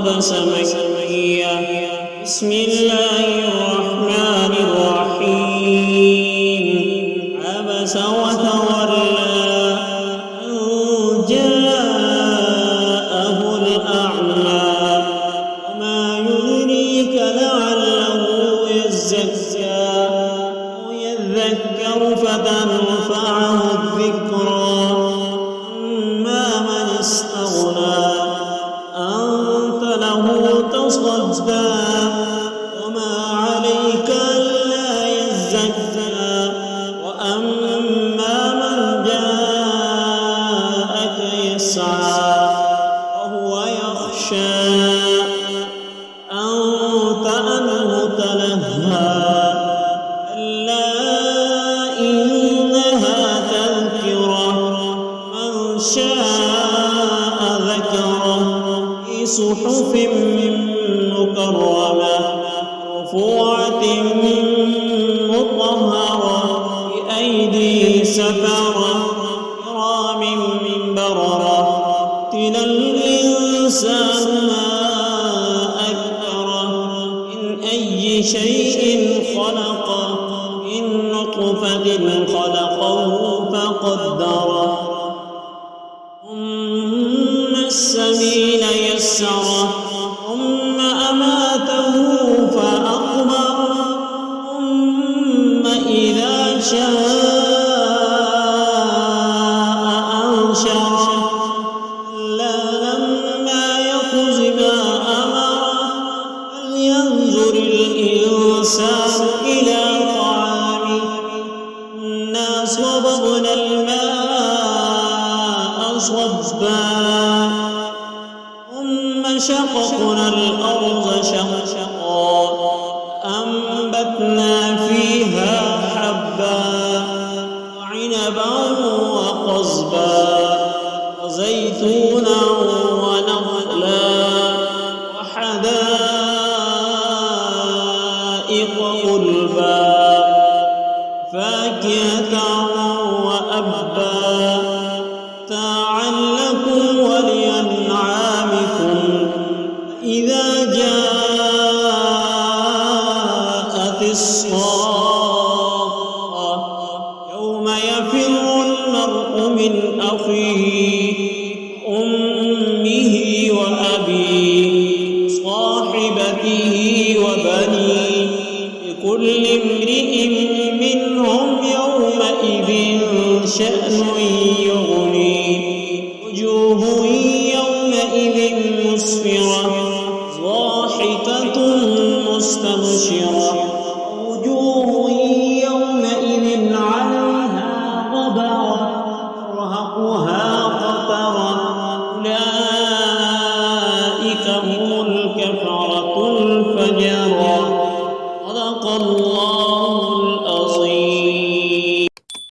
عبس مكية. بسم الله الرحمن الرحيم. عبس وتولى أن جاءه الأعمى وما يدريك لعله يزكى أو يذكر فتنفعه الذكرى. أما من استغنى أنت له تصدى وما عليك ألا يزكى. وأما من جاءك يسعى وهو يخشى أنت عنه تلهى. كلا إنها تذكرة من شاء ذكره في صحف مكرمة مرفوعة مطهرة بأيدي سفرة كرام بررة. قتل الإنسان ما أكفره من أي شيء خلقه من نطفة خلقه فقدره ثم السبيل يسره ثم أماته فأقبره ثم إذا شاء أنشره. كلا لما يقض ما أمره فلينظر الإنسان إلى طعامه. إنا صببنا الماء صبا ثم شققنا الأرض شقا أنبتنا فيها حبا وعنبا وقضبا وزيتونا ونخلا وحدائق غلبا فاكهة وأبا متاعا لكم ولأنعامكم. إذا جاءت الصاخة يوم يفر المرء من أخيه أمه وأبيه صاحبته وبنيه لكل امرئ منهم يومئذ شأن يغنيه. وجوه يومئذ مسفرة ضاحكة مستبشرة وجوه يومئذ عليها غبرة ترهقها قترة. أولئك هم الكفرة